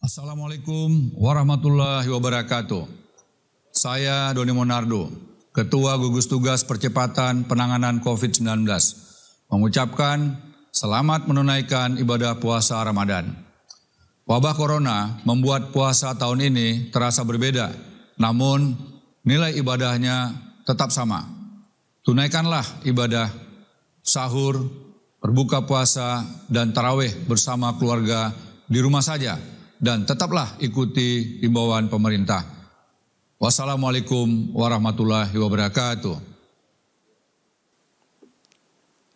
Assalamualaikum warahmatullahi wabarakatuh. Saya Doni Monardo, Ketua Gugus Tugas Percepatan Penanganan COVID-19, mengucapkan selamat menunaikan ibadah puasa Ramadan. Wabah Corona membuat puasa tahun ini terasa berbeda, namun nilai ibadahnya tetap sama. Tunaikanlah ibadah sahur, berbuka puasa, dan tarawih bersama keluarga di rumah saja, dan tetaplah ikuti himbauan pemerintah. Wassalamualaikum warahmatullahi wabarakatuh.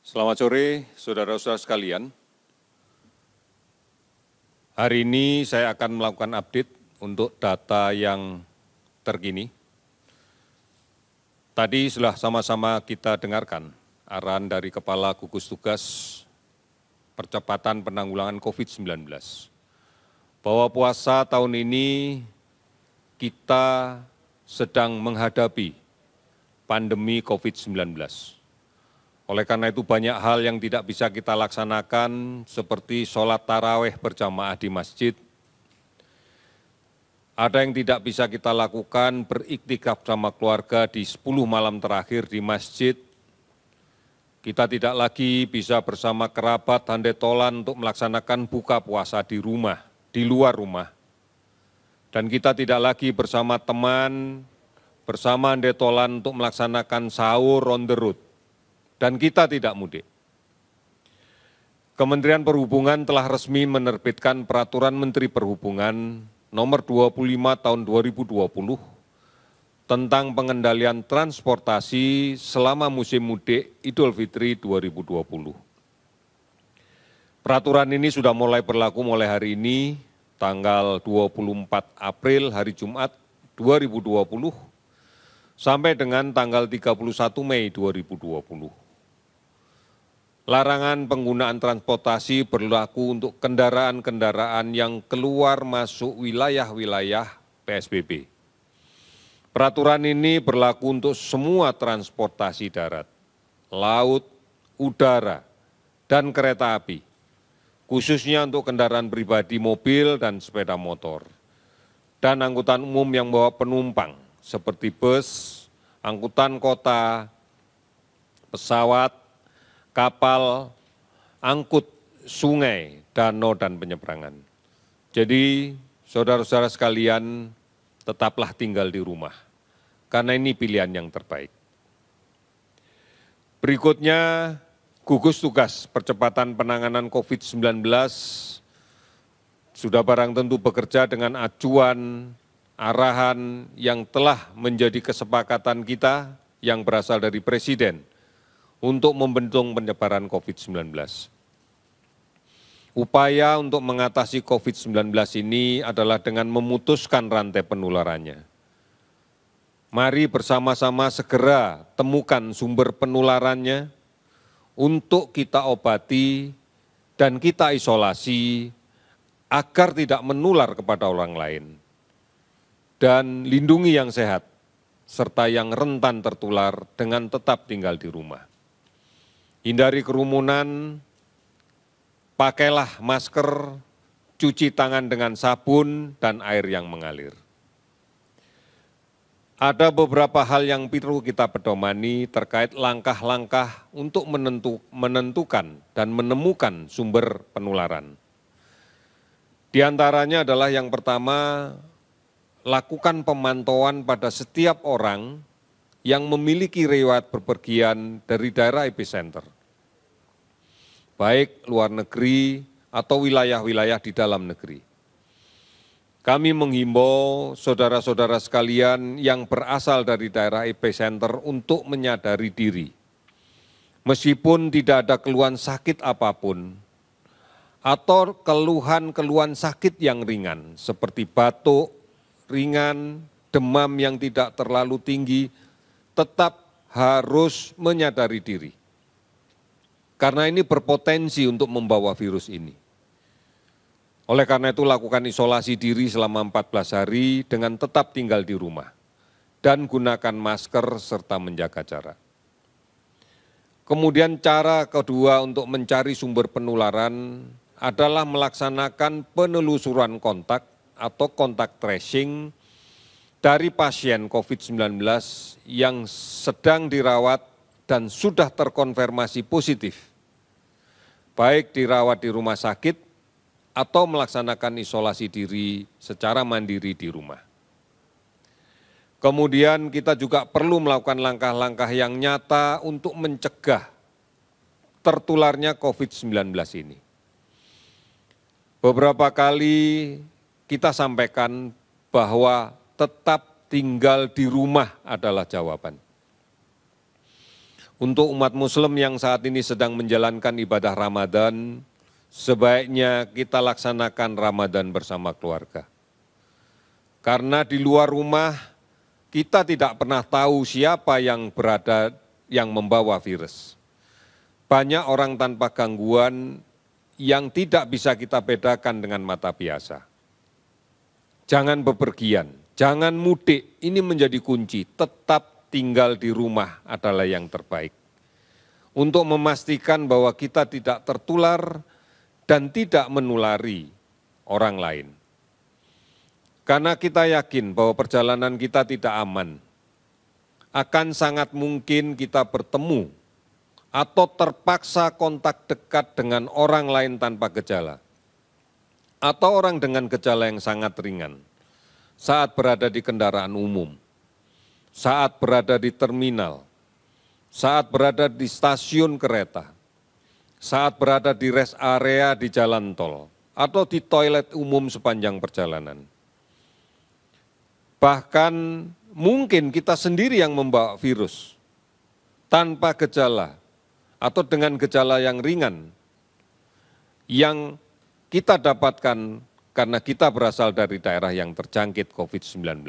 Selamat sore, saudara-saudara sekalian. Hari ini saya akan melakukan update untuk data yang terkini. Tadi sudah sama-sama kita dengarkan arahan dari Kepala Gugus Tugas Percepatan Penanggulangan COVID-19. Bahwa puasa tahun ini kita sedang menghadapi pandemi COVID-19. Oleh karena itu banyak hal yang tidak bisa kita laksanakan seperti sholat tarawih berjamaah di masjid. Ada yang tidak bisa kita lakukan beriktikaf sama keluarga di 10 malam terakhir di masjid. Kita tidak lagi bisa bersama kerabat handetolan untuk melaksanakan buka puasa di rumah, di luar rumah. Dan kita tidak lagi bersama teman, bersama handetolan untuk melaksanakan sahur on the road. Dan kita tidak mudik. Kementerian Perhubungan telah resmi menerbitkan Peraturan Menteri Perhubungan Nomor 25 Tahun 2020 tentang pengendalian transportasi selama musim mudik Idul Fitri 2020. Peraturan ini sudah mulai berlaku mulai hari ini, tanggal 24 April hari Jumat 2020, sampai dengan tanggal 31 Mei 2020. Larangan penggunaan transportasi berlaku untuk kendaraan-kendaraan yang keluar masuk wilayah-wilayah PSBB. Peraturan ini berlaku untuk semua transportasi darat, laut, udara, dan kereta api, khususnya untuk kendaraan pribadi, mobil, dan sepeda motor, dan angkutan umum yang membawa penumpang seperti bus, angkutan kota, pesawat, kapal, angkut sungai, danau, dan penyeberangan. Jadi, saudara-saudara sekalian, tetaplah tinggal di rumah, karena ini pilihan yang terbaik. Berikutnya, Gugus Tugas Percepatan Penanganan COVID-19 sudah barang tentu bekerja dengan acuan, arahan yang telah menjadi kesepakatan kita yang berasal dari Presiden untuk membendung penyebaran COVID-19. Upaya untuk mengatasi COVID-19 ini adalah dengan memutuskan rantai penularannya. Mari bersama-sama segera temukan sumber penularannya untuk kita obati dan kita isolasi agar tidak menular kepada orang lain. Dan lindungi yang sehat serta yang rentan tertular dengan tetap tinggal di rumah. Hindari kerumunan, pakailah masker, cuci tangan dengan sabun dan air yang mengalir. Ada beberapa hal yang perlu kita pedomani terkait langkah-langkah untuk menentukan dan menemukan sumber penularan. Di antaranya adalah yang pertama, lakukan pemantauan pada setiap orang yang memiliki riwayat bepergian dari daerah epicenter, baik luar negeri atau wilayah-wilayah di dalam negeri. Kami menghimbau saudara-saudara sekalian yang berasal dari daerah epicenter untuk menyadari diri. Meskipun tidak ada keluhan sakit apapun, atau keluhan-keluhan sakit yang ringan, seperti batuk, ringan, demam yang tidak terlalu tinggi, tetap harus menyadari diri. Karena ini berpotensi untuk membawa virus ini. Oleh karena itu lakukan isolasi diri selama 14 hari dengan tetap tinggal di rumah. Dan gunakan masker serta menjaga jarak. Kemudian cara kedua untuk mencari sumber penularan adalah melaksanakan penelusuran kontak atau kontak tracing dari pasien COVID-19 yang sedang dirawat dan sudah terkonfirmasi positif, baik dirawat di rumah sakit atau melaksanakan isolasi diri secara mandiri di rumah. Kemudian kita juga perlu melakukan langkah-langkah yang nyata untuk mencegah tertularnya COVID-19 ini. Beberapa kali kita sampaikan bahwa tetap tinggal di rumah adalah jawaban. Untuk umat Muslim yang saat ini sedang menjalankan ibadah Ramadan, sebaiknya kita laksanakan Ramadan bersama keluarga. Karena di luar rumah, kita tidak pernah tahu siapa yang berada yang membawa virus. Banyak orang tanpa gangguan yang tidak bisa kita bedakan dengan mata biasa. Jangan bepergian, jangan mudik, ini menjadi kunci. Tetap tinggal di rumah adalah yang terbaik. Untuk memastikan bahwa kita tidak tertular dan tidak menulari orang lain. Karena kita yakin bahwa perjalanan kita tidak aman, akan sangat mungkin kita bertemu atau terpaksa kontak dekat dengan orang lain tanpa gejala, atau orang dengan gejala yang sangat ringan saat berada di kendaraan umum, saat berada di terminal, saat berada di stasiun kereta, saat berada di rest area di jalan tol, atau di toilet umum sepanjang perjalanan. Bahkan mungkin kita sendiri yang membawa virus tanpa gejala atau dengan gejala yang ringan yang kita dapatkan karena kita berasal dari daerah yang terjangkit COVID-19.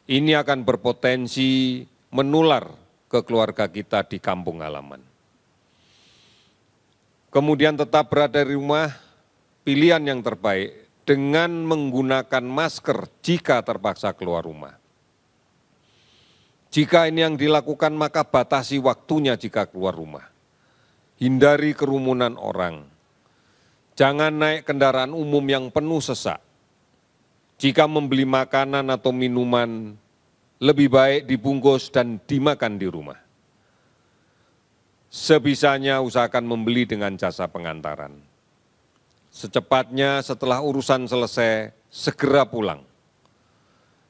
Ini akan berpotensi menular ke keluarga kita di kampung halaman. Kemudian tetap berada di rumah, pilihan yang terbaik dengan menggunakan masker jika terpaksa keluar rumah. Jika ini yang dilakukan, maka batasi waktunya jika keluar rumah. Hindari kerumunan orang. Jangan naik kendaraan umum yang penuh sesak. Jika membeli makanan atau minuman, lebih baik dibungkus dan dimakan di rumah. Sebisanya usahakan membeli dengan jasa pengantaran. Secepatnya setelah urusan selesai, segera pulang.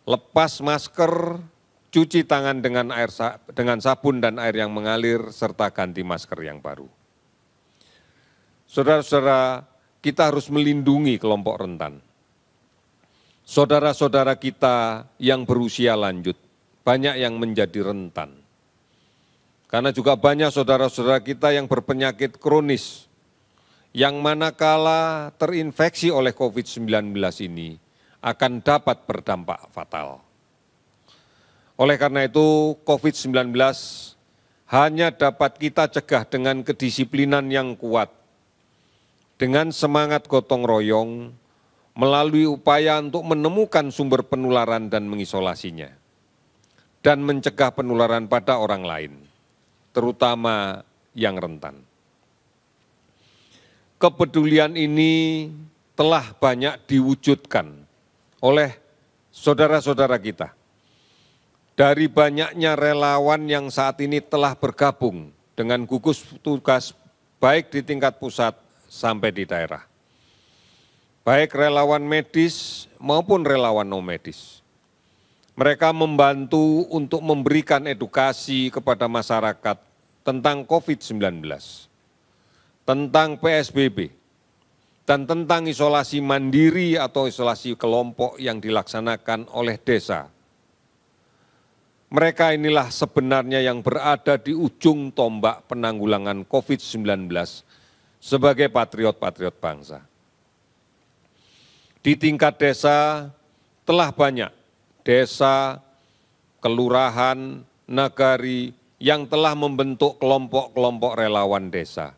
Lepas masker, cuci tangan dengan sabun dan air yang mengalir, serta ganti masker yang baru. Saudara-saudara, kita harus melindungi kelompok rentan. Saudara-saudara kita yang berusia lanjut, banyak yang menjadi rentan. Karena juga banyak saudara-saudara kita yang berpenyakit kronis, yang manakala terinfeksi oleh COVID-19 ini akan dapat berdampak fatal. Oleh karena itu, COVID-19 hanya dapat kita cegah dengan kedisiplinan yang kuat, dengan semangat gotong royong, melalui upaya untuk menemukan sumber penularan dan mengisolasinya, dan mencegah penularan pada orang lain, terutama yang rentan. Kepedulian ini telah banyak diwujudkan oleh saudara-saudara kita. Dari banyaknya relawan yang saat ini telah bergabung dengan gugus tugas baik di tingkat pusat sampai di daerah. Baik relawan medis maupun relawan non-medis. Mereka membantu untuk memberikan edukasi kepada masyarakat tentang COVID-19, tentang PSBB, dan tentang isolasi mandiri atau isolasi kelompok yang dilaksanakan oleh desa. Mereka inilah sebenarnya yang berada di ujung tombak penanggulangan COVID-19 sebagai patriot-patriot bangsa. Di tingkat desa telah banyak desa, kelurahan, nagari yang telah membentuk kelompok-kelompok relawan desa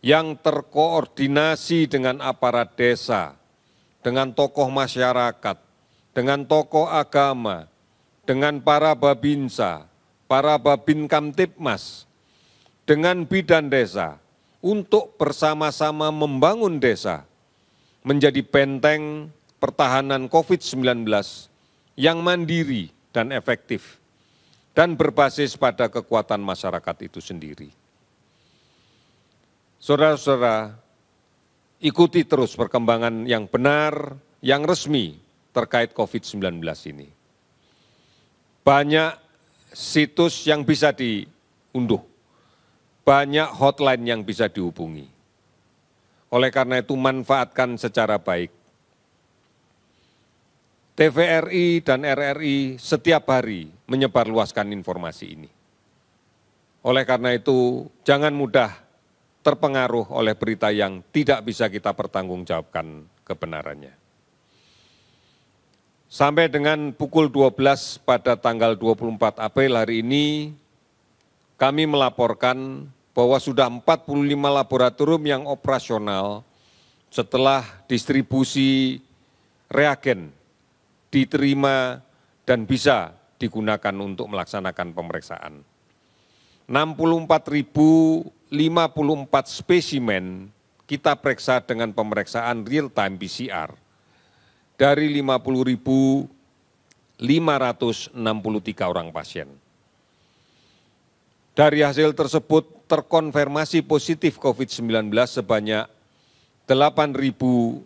yang terkoordinasi dengan aparat desa, dengan tokoh masyarakat, dengan tokoh agama, dengan para babinsa, para babin kamtipmas, dengan bidan desa, untuk bersama-sama membangun desa menjadi benteng pertahanan COVID-19 yang mandiri dan efektif dan berbasis pada kekuatan masyarakat itu sendiri. Saudara-saudara, ikuti terus perkembangan yang benar, yang resmi terkait COVID-19 ini. Banyak situs yang bisa diunduh, banyak hotline yang bisa dihubungi. Oleh karena itu, manfaatkan secara baik. TVRI dan RRI setiap hari menyebarluaskan informasi ini. Oleh karena itu, jangan mudah terpengaruh oleh berita yang tidak bisa kita pertanggungjawabkan kebenarannya. Sampai dengan pukul 12 pada tanggal 24 April hari ini, kami melaporkan bahwa sudah 45 laboratorium yang operasional setelah distribusi reagen diterima dan bisa digunakan untuk melaksanakan pemeriksaan. 64.054 spesimen kita periksa dengan pemeriksaan real-time PCR dari 50.563 orang pasien. Dari hasil tersebut terkonfirmasi positif COVID-19 sebanyak 8.211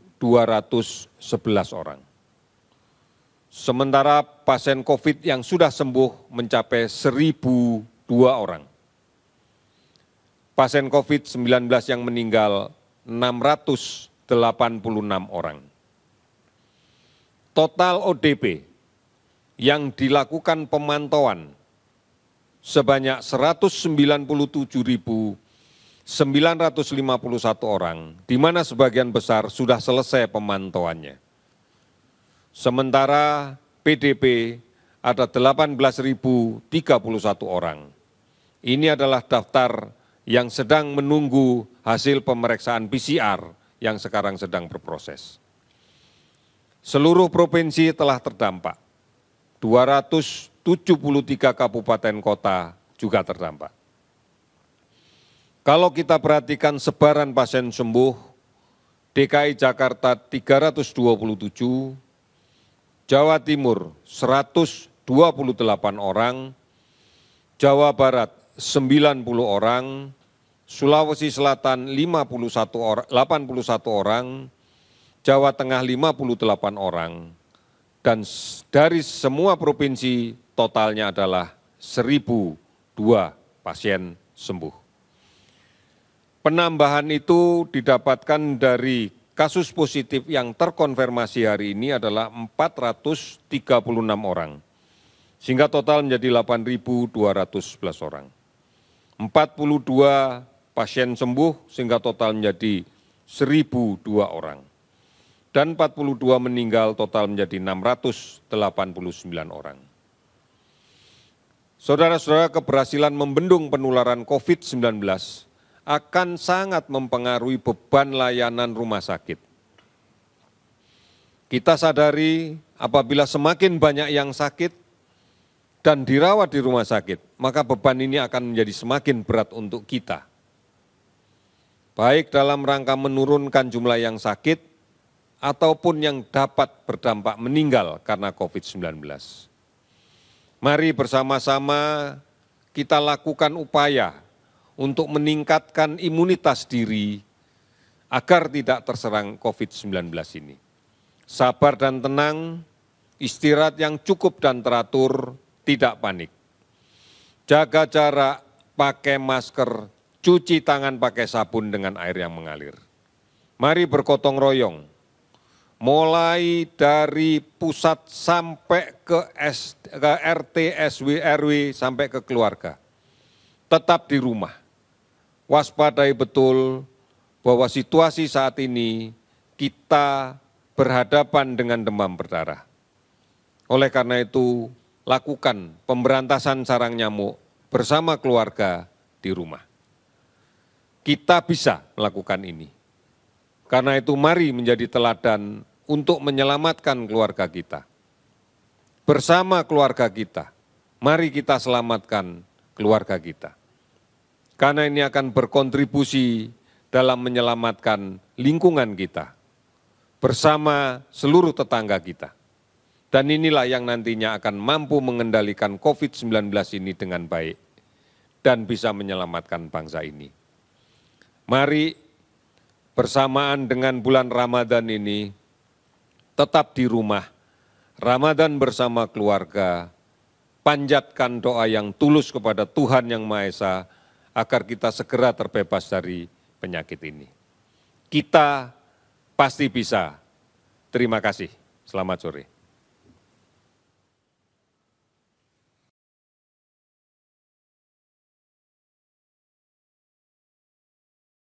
orang. Sementara pasien COVID yang sudah sembuh mencapai 1.002 orang. Pasien COVID-19 yang meninggal 686 orang. Total ODP yang dilakukan pemantauan sebanyak 197.951 orang, di mana sebagian besar sudah selesai pemantauannya. Sementara PDP ada 18.031 orang. Ini adalah daftar yang sedang menunggu hasil pemeriksaan PCR yang sekarang sedang berproses. Seluruh provinsi telah terdampak. 273 kabupaten kota juga terdampak. Kalau kita perhatikan sebaran pasien sembuh, DKI Jakarta 327, Jawa Timur 128 orang, Jawa Barat 90 orang, Sulawesi Selatan 81 orang, Jawa Tengah 58 orang, dan dari semua provinsi totalnya adalah 1.002 pasien sembuh. Penambahan itu didapatkan dari kasus positif yang terkonfirmasi hari ini adalah 436 orang, sehingga total menjadi 8.211 orang. 42 pasien sembuh sehingga total menjadi 1.002 orang. Dan 42 meninggal total menjadi 689 orang. Saudara-saudara, keberhasilan membendung penularan COVID-19 akan sangat mempengaruhi beban layanan rumah sakit. Kita sadari apabila semakin banyak yang sakit dan dirawat di rumah sakit, maka beban ini akan menjadi semakin berat untuk kita. Baik dalam rangka menurunkan jumlah yang sakit, ataupun yang dapat berdampak meninggal karena COVID-19. Mari bersama-sama kita lakukan upaya untuk meningkatkan imunitas diri agar tidak terserang COVID-19 ini. Sabar dan tenang, istirahat yang cukup dan teratur, tidak panik. Jaga jarak, pakai masker, cuci tangan pakai sabun dengan air yang mengalir. Mari bergotong royong, mulai dari pusat sampai ke RT, SW, RW, sampai ke keluarga. Tetap di rumah. Waspadai betul bahwa situasi saat ini kita berhadapan dengan demam berdarah. Oleh karena itu, lakukan pemberantasan sarang nyamuk bersama keluarga di rumah. Kita bisa melakukan ini. Karena itu mari menjadi teladan untuk menyelamatkan keluarga kita. Bersama keluarga kita, mari kita selamatkan keluarga kita. Karena ini akan berkontribusi dalam menyelamatkan lingkungan kita. bersama seluruh tetangga kita. Dan inilah yang nantinya akan mampu mengendalikan COVID-19 ini dengan baik dan bisa menyelamatkan bangsa ini. Mari bersamaan dengan bulan Ramadan ini tetap di rumah, Ramadan bersama keluarga, panjatkan doa yang tulus kepada Tuhan Yang Maha Esa agar kita segera terbebas dari penyakit ini. Kita pasti bisa. Terima kasih. Selamat sore.